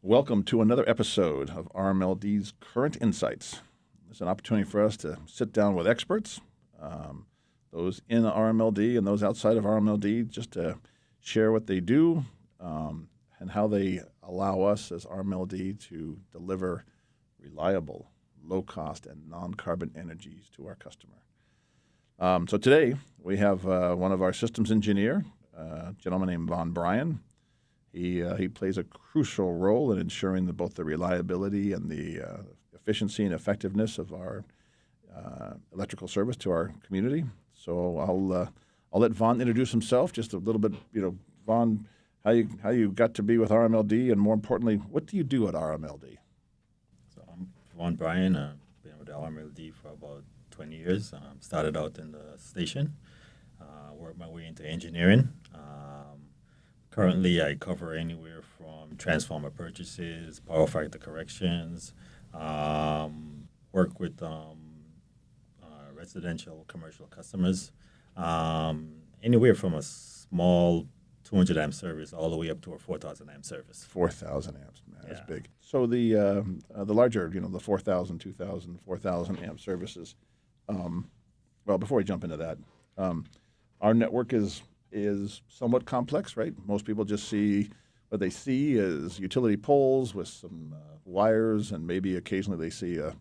Welcome to another episode of RMLD's Current Insights. It's an opportunity for us to sit down with experts, those in RMLD and those outside of RMLD, just to share what they do and how they allow us as RMLD to deliver reliable, low-cost, and non-carbon energies to our customer. So today we have one of our systems engineer, a gentleman named Vaughan Bryan. He plays a crucial role in ensuring that both the reliability and the efficiency and effectiveness of our electrical service to our community. So I'll let Vaughan introduce himself just a little bit. Vaughan, how you got to be with RMLD, and more importantly, what do you do at RMLD? So I'm Vaughan Bryan. I've been with the RMLD for about 20 years. Started out in the station, worked my way into engineering. Currently, I cover anywhere from transformer purchases, power factor corrections, work with residential, commercial customers, anywhere from a small 200 amp service all the way up to a 4,000 amp service. 4,000 amps, man, that's big. So the larger, the 4,000, 2,000, 4,000 amp services. Well, before we jump into that, our network is somewhat complex, right? Most people just see what they see is utility poles with some wires, and maybe occasionally they see a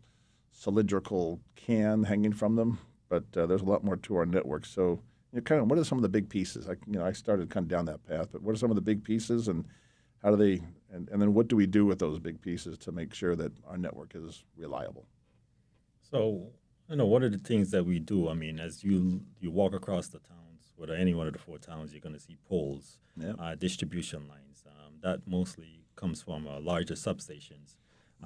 cylindrical can hanging from them. But there's a lot more to our network. So, what are some of the big pieces? I started kind of down that path, but what are some of the big pieces, and how do they, and then what do we do with those big pieces to make sure that our network is reliable? So, one of the things that we do, as you walk across the towns, whether any one of the four towns, you're going to see poles, distribution lines. That mostly comes from larger substations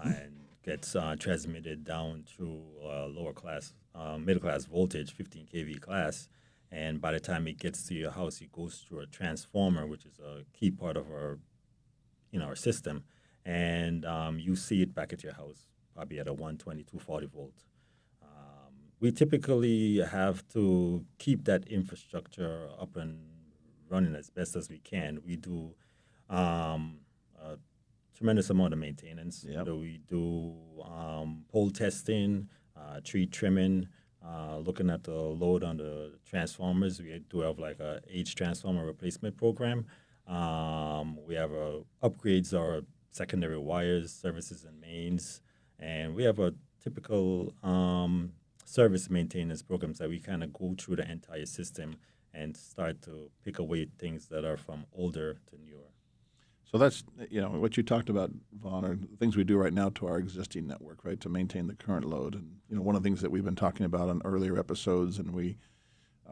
and gets transmitted down through lower class, middle class voltage, 15 kV class. And by the time it gets to your house, it goes through a transformer, which is a key part of our system. And you see it back at your house, probably at a 120, 240 volt. We typically have to keep that infrastructure up and running as best as we can. We do a tremendous amount of maintenance. Yep. So we do pole testing, tree trimming, looking at the load on the transformers. We do have like a age transformer replacement program. We have upgrades our secondary wires, services, and mains. And we have a typical service maintenance programs that we kind of go through the entire system and start to pick away things that are from older to newer. So that's, what you talked about, Vaughan, are things we do right now to our existing network, right, to maintain the current load. And, one of the things that we've been talking about on earlier episodes, and we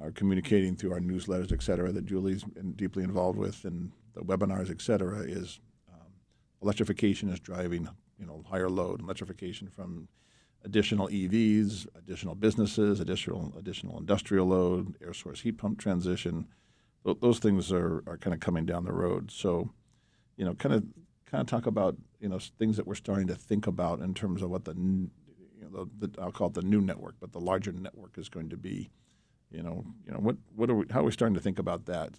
are communicating through our newsletters, et cetera, that Julie's been deeply involved with, and the webinars, et cetera, is electrification is driving, higher load. Electrification from additional EVs, additional businesses, additional industrial load, air source heat pump transition. Those things are kind of coming down the road. So, kind of talk about, things that we're starting to think about in terms of what the I'll call it the new network, but the larger network is going to be. How are we starting to think about that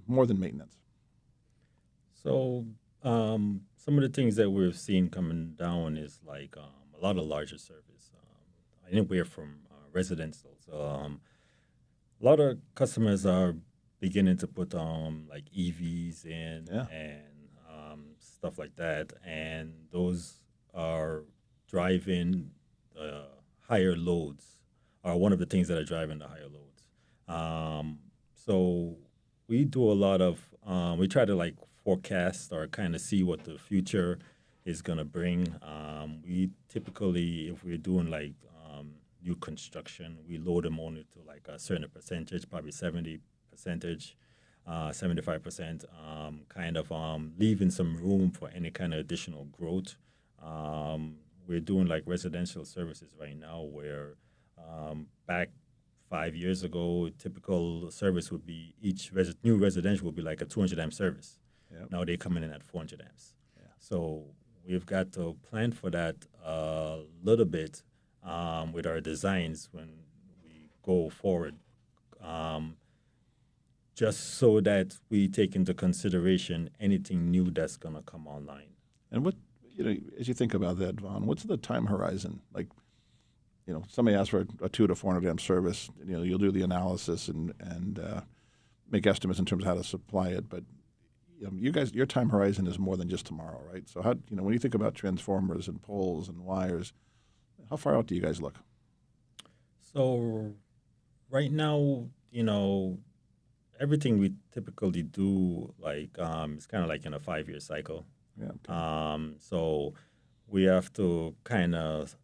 more than maintenance? So some of the things that we've seen coming down is like a lot of larger service, anywhere from residential. So a lot of customers are beginning to put like EVs in and stuff like that, and those are driving higher loads, are one of the things that are driving the higher loads. So we do a lot of, we try to like forecast or kind of see what the future is going to bring. We typically, if we're doing like new construction, we load them only to like a certain percentage, probably 70%, 75%, kind of leaving some room for any kind of additional growth. We're doing like residential services right now where back 5 years ago, typical service would be each new residential would be like a 200 amp service. Yep. Now they're coming in at 400 amps. Yeah. So we've got to plan for that a little bit with our designs when we go forward, just so that we take into consideration anything new that's going to come online. And what, as you think about that, Vaughan, what's the time horizon? Like, somebody asks for a 200 to 400 amp service. You'll do the analysis and make estimates in terms of how to supply it. But you guys, your time horizon is more than just tomorrow, right? So how, when you think about transformers and poles and wires, how far out do you guys look? So right now, everything we typically do, like it's kind of like in a 5-year cycle. Yeah. Okay. So we have to kind of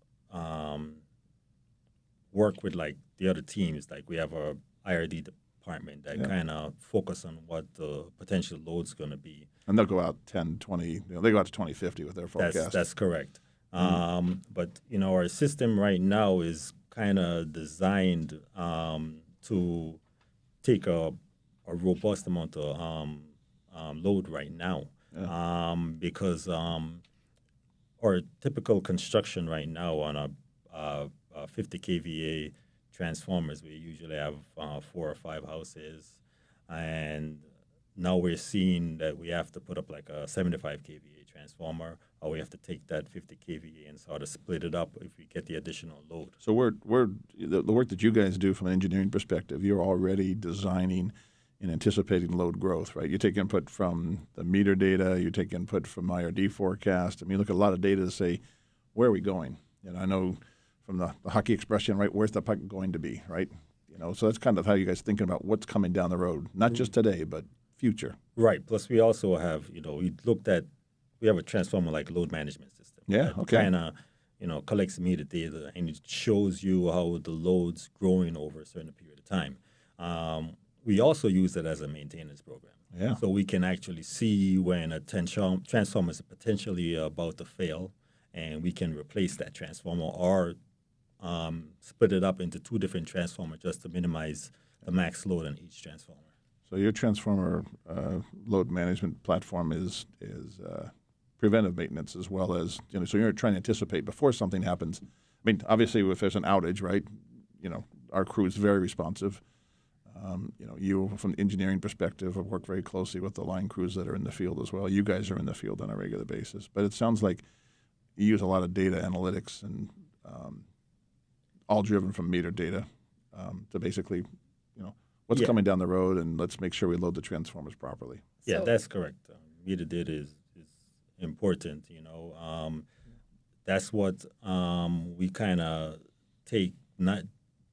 work with like the other teams. Like we have our IRD department that kind of focus on what the potential load's going to be. And they'll go out 10, 20, they go out to 2050 with their forecast. That's correct. But, our system right now is kind of designed to take a robust amount of load right now because our typical construction right now on a 50 kVA transformers, we usually have 4 or 5 houses, and now we're seeing that we have to put up like a 75 kVA transformer, or we have to take that 50 kVA and sort of split it up if we get the additional load. So the work that you guys do from an engineering perspective, you're already designing and anticipating load growth, right? You take input from the meter data, you take input from IRD forecast. I mean, you look at a lot of data to say, where are we going? I know from the hockey expression, right, where's the puck going to be, right? So that's kind of how you guys thinking about what's coming down the road, not just today, but future. Right. Plus, we also have, we have a transformer like load management system. Yeah, okay. Kind of, collects meter data and it shows you how the load's growing over a certain period of time. We also use it as a maintenance program. Yeah. So we can actually see when a transformer is potentially about to fail, and we can replace that transformer or split it up into 2 different transformers just to minimize the max load on each transformer. So your transformer load management platform is preventive maintenance as well as, so you're trying to anticipate before something happens. I mean, obviously, if there's an outage, right, our crew is very responsive. You, from the engineering perspective, have worked very closely with the line crews that are in the field as well. You guys are in the field on a regular basis. But it sounds like you use a lot of data analytics and all driven from meter data to basically, what's coming down the road, and let's make sure we load the transformers properly. Yeah, that's correct. Meter data is important, That's what we kind of take, not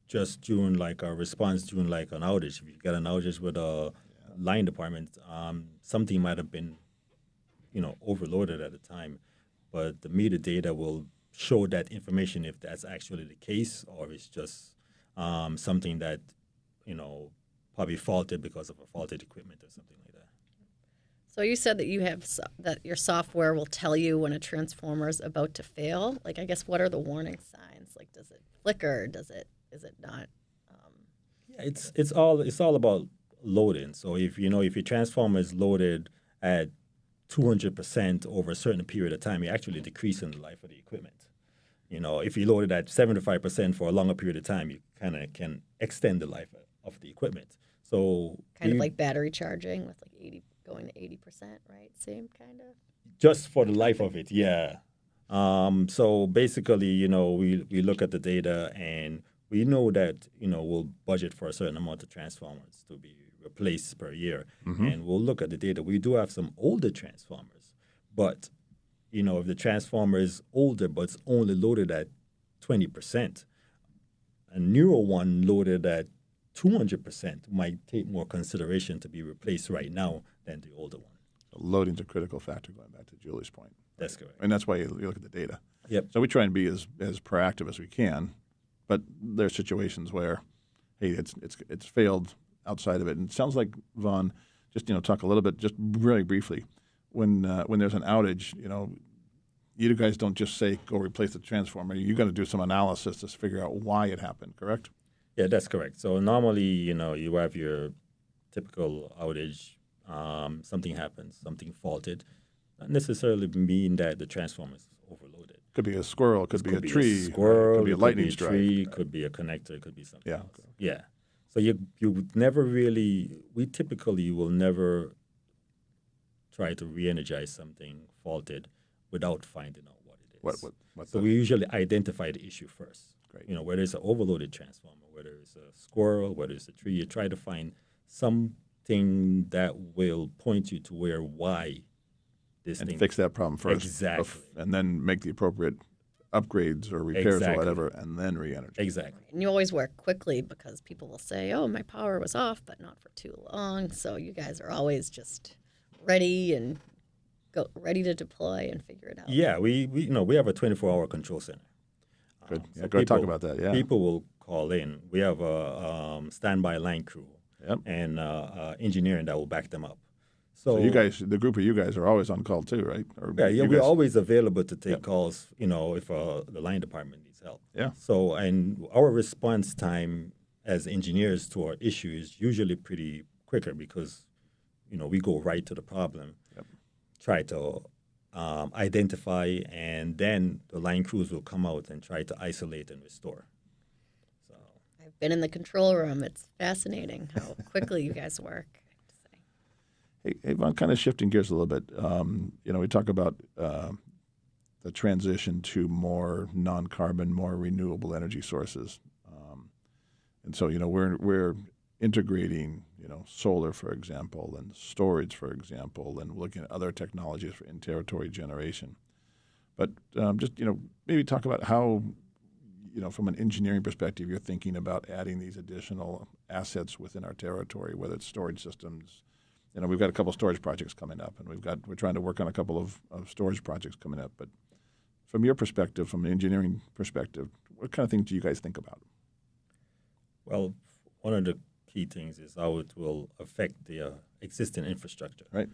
just during like a response during like an outage. If you got an outage with a line department, something might have been, overloaded at the time, but the meter data will show that information if that's actually the case or it's just something that, probably faulted because of a faulted equipment or something like that. So you said that you have that your software will tell you when a transformer is about to fail. Like, I guess, what are the warning signs? Like, does it flicker? Is it not? Yeah, it's all about loading. So if your transformer is loaded at 200% over a certain period of time, you're actually decreasing the life of the equipment. If you load it at 75% for a longer period of time, you kind of can extend the life of the equipment. So kind of like battery charging with like going to 80%, right? Same kind of. Just for the life of it, yeah. So basically, we look at the data and we know that, we'll budget for a certain amount of transformers to be replaced per year. Mm-hmm. And we'll look at the data. We do have some older transformers, but, if the transformer is older but it's only loaded at 20%, a newer one loaded at 200% might take more consideration to be replaced right now than the older one. So loading's a critical factor, going back to Julie's point. That's correct. And that's why you look at the data. Yep. So we try and be as proactive as we can, but there are situations where, hey, it's failed outside of it. And it sounds like, Vaughan, just talk a little bit, just really briefly, when there's an outage, you guys don't just say go replace the transformer. You got to do some analysis to figure out why it happened. Correct? Yeah, that's correct. So normally, you have your typical outage. Something happens, something faulted. Not necessarily mean that the transformer is overloaded. Could be a squirrel, could be a tree, squirrel, could be a lightning strike. Tree, could be a connector, could be something else. Okay. Yeah. So you would never we typically will never try to re-energize something faulted without finding out what it is. What So we usually identify the issue first. Great. You know, whether it's an overloaded transformer, whether it's a squirrel, whether it's a tree, you try to find something that will point you to why this and thing fix that problem first. Exactly. And then make the appropriate upgrades or repairs Exactly. or whatever, and then re-energize. Exactly. And you always work quickly because people will say, "Oh, my power was off, but not for too long." So you guys are always just ready to deploy and figure it out. Yeah, we have a 24-hour control center. Good. Yeah, go ahead, talk about that. Yeah. People will call in. We have a standby line crew and engineering that will back them up. So you guys, the group of you guys, are always on call too, right? Or we're always available to take calls. You know, if the line department needs help. Yeah. So and our response time as engineers to our issue is usually pretty quicker because, we go right to the problem, try to identify, and then the line crews will come out and try to isolate and restore. So I've been in the control room. It's fascinating how quickly you guys work. Hey, Vaughan, kind of shifting gears a little bit. We talk about the transition to more non-carbon, more renewable energy sources, and so we're integrating solar, for example, and storage, for example, and looking at other technologies for in-territory generation. But just maybe talk about how from an engineering perspective you're thinking about adding these additional assets within our territory, whether it's storage systems. We've got a couple of storage projects coming up, and we're trying to work on a couple of storage projects coming up. But from your perspective, from an engineering perspective, what kind of things do you guys think about? Well, one of the key things is how it will affect the existing infrastructure. Right.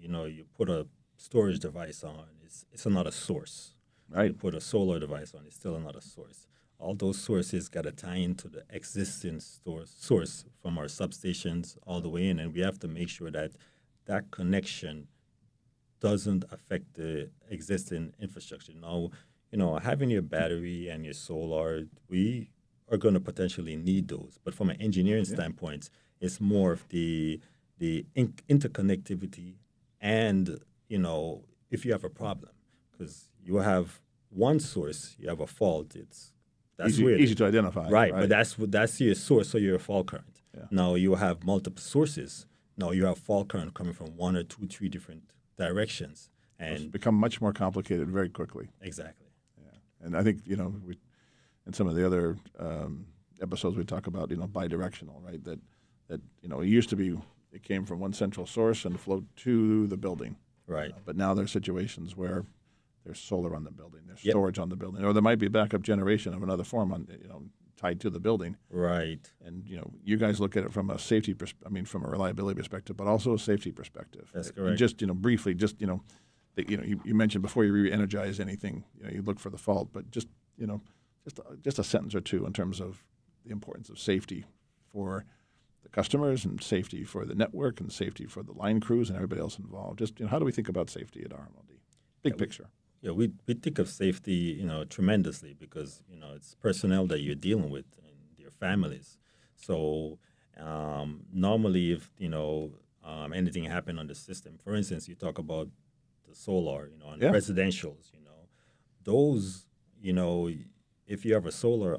You put a storage device on, it's another source. Right. You put a solar device on, it's still another source. All those sources got to tie into the existing source from our substations all the way in, and we have to make sure that that connection doesn't affect the existing infrastructure. Now, having your battery and your solar, we are going to potentially need those. But from an engineering standpoint, it's more of the interconnectivity and, if you have a problem, because you have one source, you have a fault, that's easy to identify. Right, but that's your source, so you're a fault current. Yeah. Now you have multiple sources. Now you have fault current coming from 1 or 2, 3 different directions. And It's become much more complicated very quickly. Exactly. Yeah. And I think, in some of the other episodes we talk about, bidirectional, right? That it used to be it came from one central source and flowed to the building. Right. But now there's situations where there's solar on the building, there's storage on the building, or there might be backup generation of another form on tied to the building. Right. And you guys look at it from a safety, from a reliability perspective, but also a safety perspective. That's correct. And just briefly, you mentioned before you re-energize anything, you look for the fault, but just a sentence or two in terms of the importance of safety for the customers and safety for the network and safety for the line crews and everybody else involved. Just how do we think about safety at RMLD? Big picture. We think of safety, tremendously because, it's personnel that you're dealing with and your families. So normally if, anything happened on the system, for instance, you talk about the solar, on residentials, those, if you have a solar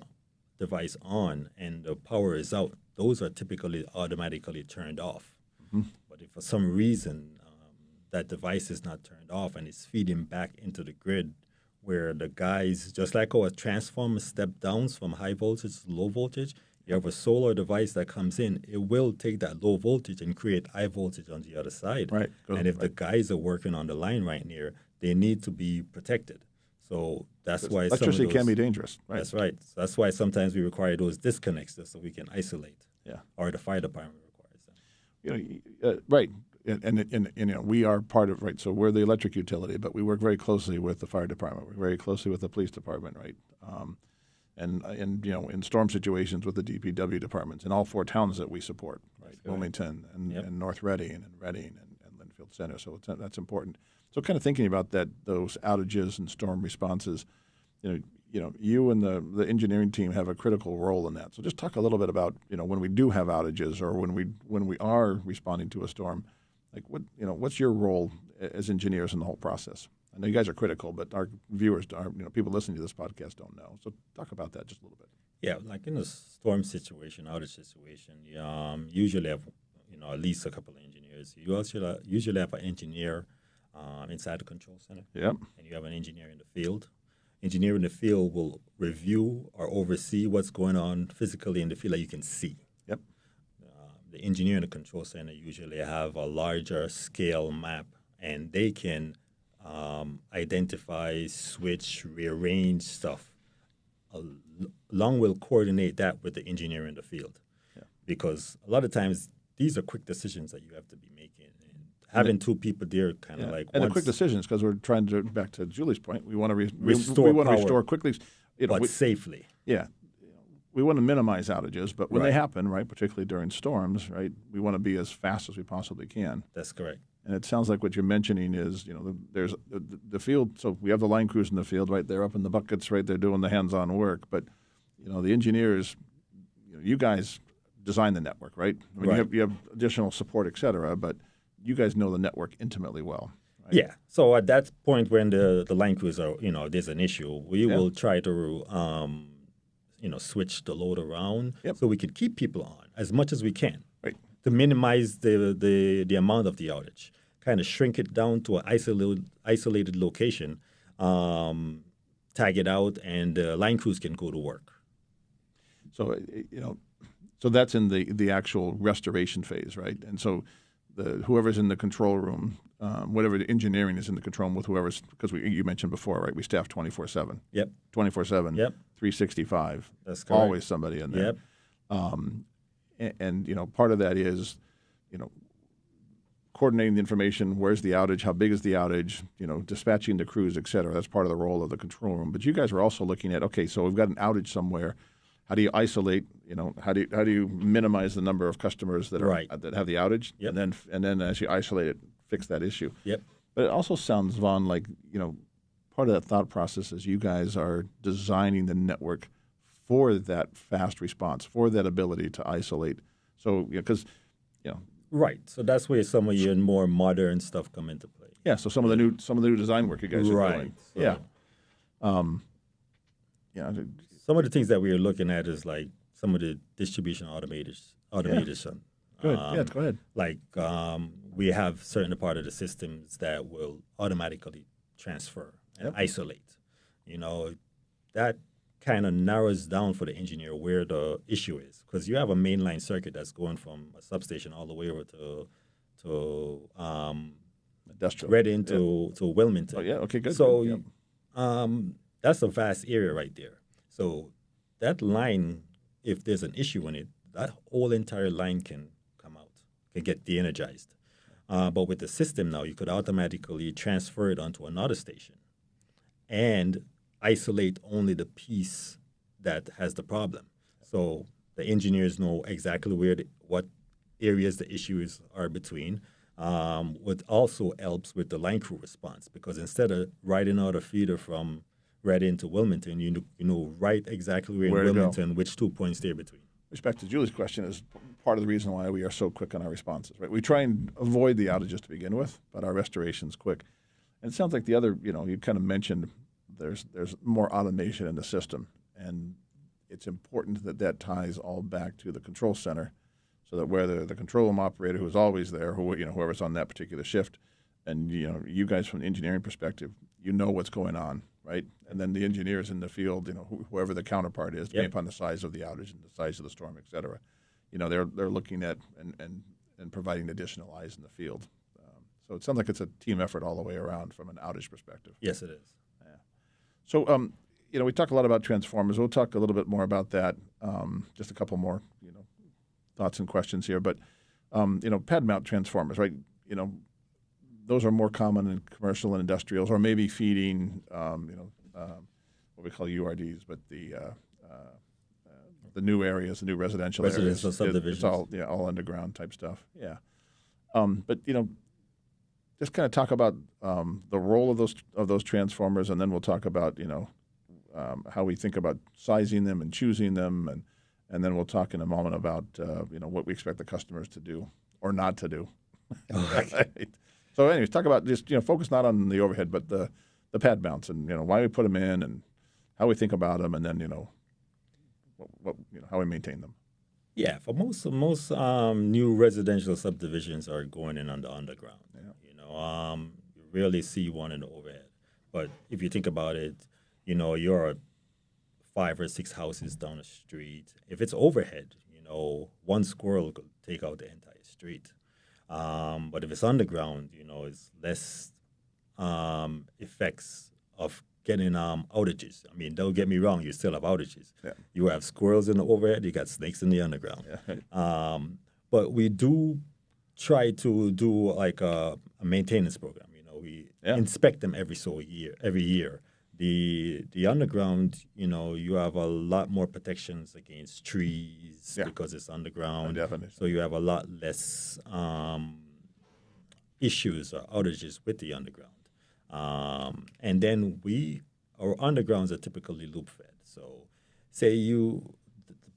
device on and the power is out, those are typically automatically turned off. Mm-hmm. But if for some reason that device is not turned off and it's feeding back into the grid where the guys, just like how a transformer step downs from high voltage to low voltage, you have a solar device that comes in, it will take that low voltage and create high voltage on the other side. Right. And if the guys are working on the line right near, they need to be protected. So that's why electricity can be dangerous. Right. That's right. So that's why sometimes we require those disconnects so we can isolate. Yeah. Or the fire department requires them. Right. And we are part of, right, so we're the electric utility, but we work very closely with the fire department. We work very closely with the police department, right? And in storm situations with the DPW departments in all 4 towns that we support, right? Wilmington and North Reading and Reading and Linfield Center. So that's important. So kind of thinking about those outages and storm responses, you and the engineering team have a critical role in that. So just talk a little bit about, when we do have outages or when we are responding to a storm, like what's your role as engineers in the whole process? know you guys are critical, but our viewers, people listening to this podcast don't know. So talk about that just a little bit. Yeah, like in a storm situation, outage situation, you usually have at least a couple of engineers. You also usually have an engineer inside the control center. Yep. And you have an engineer in the field. Engineer in the field will review or oversee what's going on physically in the field that you can see. Yep. The engineer in the control center usually have a larger scale map, and they can identify, switch, rearrange stuff. Along will coordinate that with the engineer in the field. Yeah. Because a lot of times these are quick decisions that you have to be making. And having two people there kind of and the quick decisions, because we're trying to, back to Julie's point, we want to restore quickly. But safely. Yeah. We want to minimize outages, but when they happen, right, particularly during storms, right, we want to be as fast as we possibly can. That's correct. And it sounds like what you're mentioning is, there's the field. So we have the line crews in the field, right? They're up in the buckets, right? They're doing the hands-on work. But, the engineers, you guys design the network, right? I mean, you have additional support, et cetera, but you guys know the network intimately well. Right? Yeah. So at that point when the line crews are, there's an issue, we will try to, switch the load around so we can keep people on as much as we can. Right. To minimize the amount of the outage, kind of shrink it down to an isolated location, tag it out, and line crews can go to work. So so that's in the actual restoration phase, right? And so whoever's in the control room, whatever the engineering is in the control room with whoever's, because you mentioned before, right? We staff 24/7. Yep. 24/7. Yep. 365. That's correct. Always somebody in there. Yep. And part of that is, coordinating the information. Where's the outage? How big is the outage? Dispatching the crews, et cetera. That's part of the role of the control room. But you guys are also looking at, okay, so we've got an outage somewhere. How do you isolate? How do you minimize the number of customers that are that have the outage? Yep. And then as you isolate it, fix that issue. Yep. But it also sounds, Vaughan, like part of that thought process is you guys are designing the network for that fast response, for that ability to isolate. So because Right. So that's where some of your more modern stuff come into play. Yeah. So some of the new design work you guys are doing. So, yeah. Some of the things that we are looking at is like some of the distribution automation. Good. Go ahead. Like we have certain part of the systems that will automatically transfer and isolate. That kind of narrows down for the engineer where the issue is, because you have a mainline circuit that's going from a substation all the way over to Reading to Wilmington. Oh yeah, okay, good. So that's a vast area right there. So that line, if there's an issue in it, that whole entire line can come out, can get de-energized. But with the system now, you could automatically transfer it onto another station and isolate only the piece that has the problem. So the engineers know exactly what areas the issues are between. What also helps with the line crew response, because instead of riding out a feeder from Reading to Wilmington, you know right exactly where in Wilmington, which 2 points they're between. Respect to Julie's question is part of the reason why we are so quick on our responses, right? We try and avoid the outages to begin with, but our restoration's quick. And it sounds like the other, you kind of mentioned there's more automation in the system, and it's important that ties all back to the control center, so that whether the control room operator who's always there, whoever's on that particular shift, and you guys from the engineering perspective, what's going on, right? And then the engineers in the field, whoever the counterpart is, depending upon the size of the outage and the size of the storm, et cetera, they're looking at and providing additional eyes in the field. So it sounds like it's a team effort all the way around from an outage perspective. Yes, it is. Yeah. So we talk a lot about transformers. We'll talk a little bit more about that. Just a couple more thoughts and questions here, but pad mount transformers, right? Those are more common in commercial and industrials, or maybe feeding, what we call URDs, but the new areas, the new residential areas. Subdivisions. It's all underground type stuff. Yeah. But just kind of talk about the role of those transformers, and then we'll talk about how we think about sizing them and choosing them, and then we'll talk in a moment about what we expect the customers to do or not to do. Right. So anyways, talk about just focus not on the overhead, but the the pad mounts and why we put them in and how we think about them, and then how we maintain them. Yeah, for most new residential subdivisions are going in on the underground. Yeah. You rarely see one in the overhead. But if you think about it, you're 5 or 6 houses down the street. If it's overhead, one squirrel could take out the entire street. But if it's underground, it's less effects of getting outages. I mean, don't get me wrong, you still have outages. Yeah. You have squirrels in the overhead, you got snakes in the underground. Yeah. But we do try to do like a maintenance program. We inspect them every year. The underground, you have a lot more protections against trees because it's underground. Definitely. So you have a lot less issues or outages with the underground. And then our undergrounds are typically loop fed. So the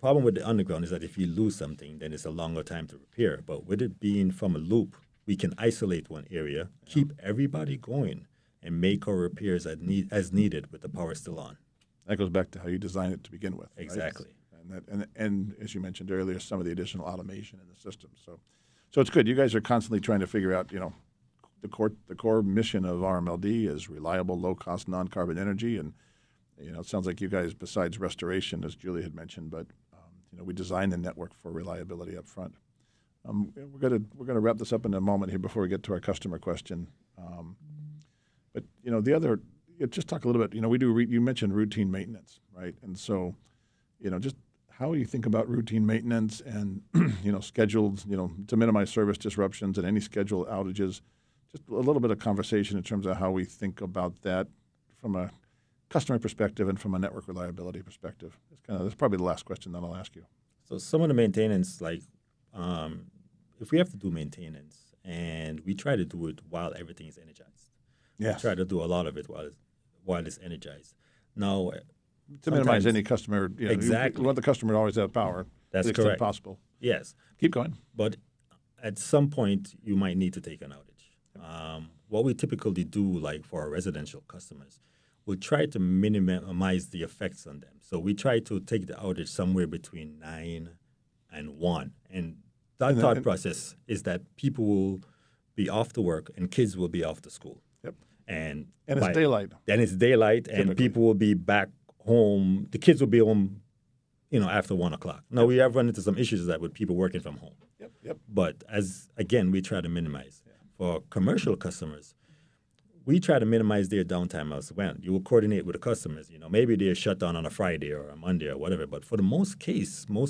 problem with the underground is that if you lose something, then it's a longer time to repair. But with it being from a loop, we can isolate one area, keep everybody going, and make our repairs as needed with the power still on. That goes back to how you design it to begin with. Exactly. Right? And as you mentioned earlier, some of the additional automation in the system. So it's good. You guys are constantly trying to figure out, the core mission of RMLD is reliable, low-cost, non-carbon energy. And, it sounds like you guys, besides restoration, as Julie had mentioned, but, we design the network for reliability up front. We're gonna wrap this up in a moment here before we get to our customer question. But the other, just talk a little bit. You mentioned routine maintenance, right? And so, just how you think about routine maintenance and scheduled, to minimize service disruptions and any scheduled outages. Just a little bit of conversation in terms of how we think about that from a customer perspective and from a network reliability perspective. That's probably the last question that I'll ask you. So some of the maintenance, like if we have to do maintenance, and we try to do it while everything is energized. Yeah. We try to do a lot of it while it's energized. Now, to minimize any customer, exactly. We want the customer to always have power. That's to the correct. extent possible. Yes. Keep going. But at some point, you might need to take an outage. What we typically do, like for our residential customers, we try to minimize the effects on them. So we try to take the outage somewhere between 9 and 1. And that thought process is that people will be off to work and kids will be off to school. Yep. And it's daylight. Then it's daylight, typically. And people will be back home. The kids will be home, after 1 o'clock. Now, we have run into some issues with people working from home. Yep. But we try to minimize. Yeah. For commercial customers, we try to minimize their downtime as well. You will coordinate with the customers. Maybe they're shut down on a Friday or a Monday or whatever. But for the most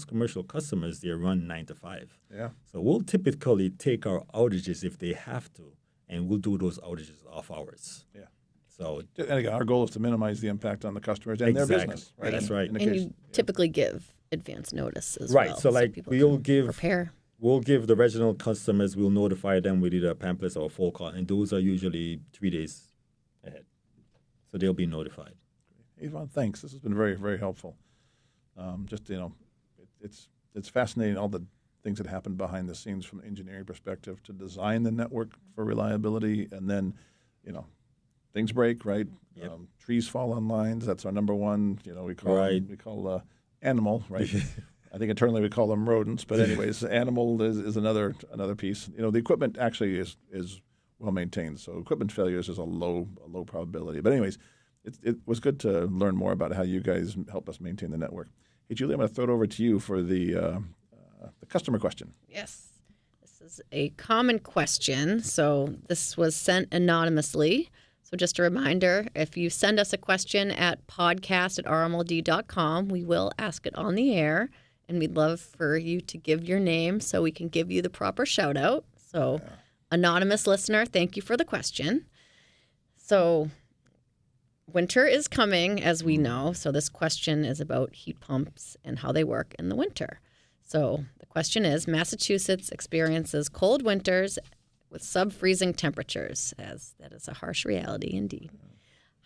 commercial customers, they run 9 to 5. Yeah. So we'll typically take our outages if they have to, and we'll do those outages off hours. Yeah. So, and again, our goal is to minimize the impact on the customers and their business. Right? That's right. And you typically give advance notice as well. Right. So prepare. We'll give the regional customers, we'll notify them with either pamphlets or a phone call, and those are usually 3 days ahead. So they'll be notified. Vaughan, thanks. This has been very, very helpful. It's fascinating, all the things that happen behind the scenes from an engineering perspective to design the network for reliability, and then, things break, right? Yep. Trees fall on lines. That's our number one. We call animal, right? I think internally we call them rodents, but anyways, animal is another piece. The equipment actually is well maintained, so equipment failures is a low probability. But anyways, it was good to learn more about how you guys help us maintain the network. Hey, Julie, I'm going to throw it over to you for the customer question. Yes, this is a common question. So this was sent anonymously. So just a reminder, if you send us a question at podcast@rmld.com, we will ask it on the air. And we'd love for you to give your name so we can give you the proper shout out. So, Anonymous listener, thank you for the question. So, winter is coming, as we know. So, this question is about heat pumps and how they work in the winter. So, the question is Massachusetts experiences cold winters with sub-freezing temperatures, as that is a harsh reality indeed.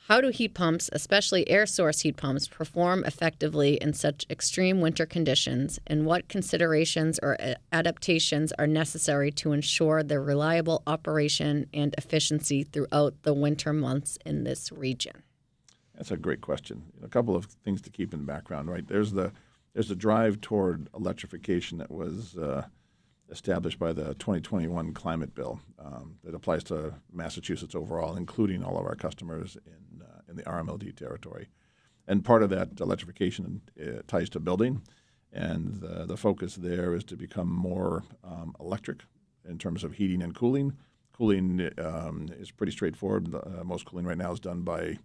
How do heat pumps, especially air source heat pumps, perform effectively in such extreme winter conditions, and what considerations or adaptations are necessary to ensure their reliable operation and efficiency throughout the winter months in this region? That's a great question. A couple of things to keep in the background, right? There's the drive toward electrification that was established by the 2021 climate bill that applies to Massachusetts overall, including all of our customers in the RMLD territory. And part of that electrification ties to building, and the focus there is to become more electric in terms of heating and cooling. Cooling is pretty straightforward. Most cooling right now is done by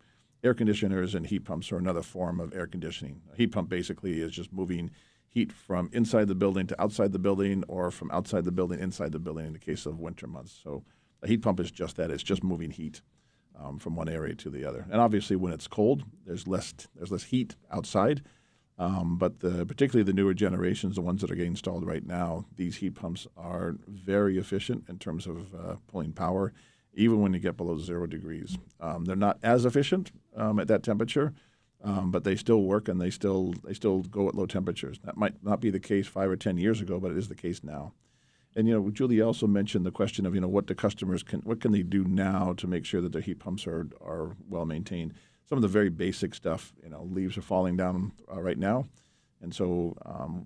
air conditioners, and heat pumps are another form of air conditioning. A heat pump basically is just moving heat from inside the building to outside the building, or from outside the building inside the building in the case of winter months. So a heat pump is just that. It's just moving heat from one area to the other. And obviously when it's cold, there's less heat outside. But particularly the newer generations, the ones that are getting installed right now, these heat pumps are very efficient in terms of pulling power, even when you get below 0 degrees. They're not as efficient at that temperature, but they still work, and they still go at low temperatures. That might not be the case 5 or 10 years ago, but it is the case now. And Julie also mentioned the question of what the customers what can they do now to make sure that their heat pumps are well maintained. Some of the very basic stuff, leaves are falling down right now, and so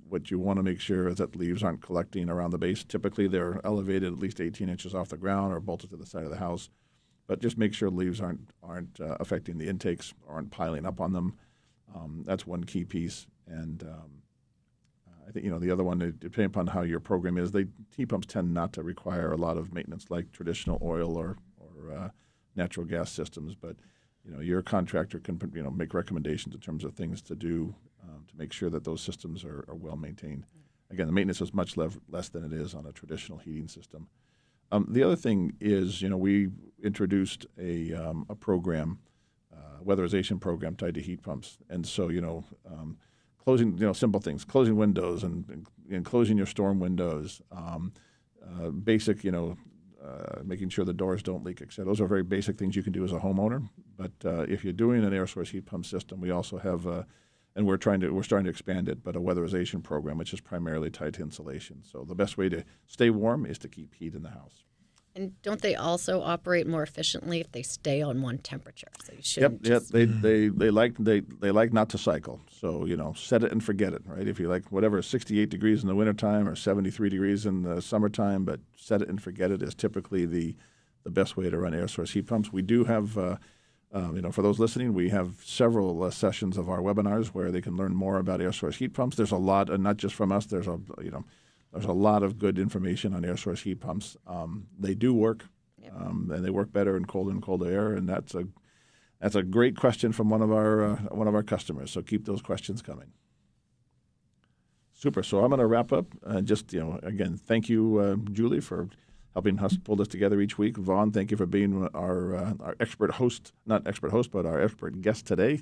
what you want to make sure is that leaves aren't collecting around the base. Typically, they're elevated at least 18 inches off the ground or bolted to the side of the house. But just make sure leaves aren't affecting the intakes, aren't piling up on them. That's one key piece. And I think the other one, depending upon how your program is, heat pumps tend not to require a lot of maintenance like traditional oil or natural gas systems. But your contractor can make recommendations in terms of things to do to make sure that those systems are well maintained. Again, the maintenance is much less than it is on a traditional heating system. The other thing is, we introduced a program, weatherization program tied to heat pumps, and so closing, simple things, closing windows and closing your storm windows, basic, making sure the doors don't leak, etc. Those are very basic things you can do as a homeowner. But if you're doing an air source heat pump system, we also have, and we're starting to expand it, but a weatherization program, which is primarily tied to insulation. So the best way to stay warm is to keep heat in the house. And don't they also operate more efficiently if they stay on one temperature? So you shouldn't. Yep. They like not to cycle. So set it and forget it. Right? If you like whatever 68 degrees in the wintertime or 73 degrees in the summertime, but set it and forget it is typically the best way to run air source heat pumps. We do have. For those listening, we have several sessions of our webinars where they can learn more about air source heat pumps. There's a lot, and not just from us. There's a lot of good information on air source heat pumps. They do work, and they work better in cold and colder air, and that's a great question from one of our customers. So keep those questions coming. Super. So I'm going to wrap up. Again, thank you, Julie, for helping us pull this together each week. Vaughan, thank you for being our expert host, not expert host, but our expert guest today.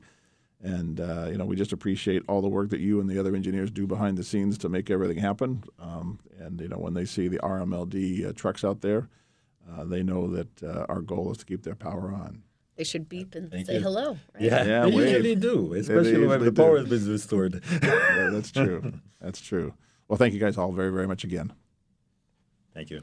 And, we just appreciate all the work that you and the other engineers do behind the scenes to make everything happen. When they see the RMLD trucks out there, they know that our goal is to keep their power on. They should beep and say hello. Right? Yeah, they usually do, especially when the power has been restored. Yeah, that's true. That's true. Well, thank you guys all very, very much again. Thank you.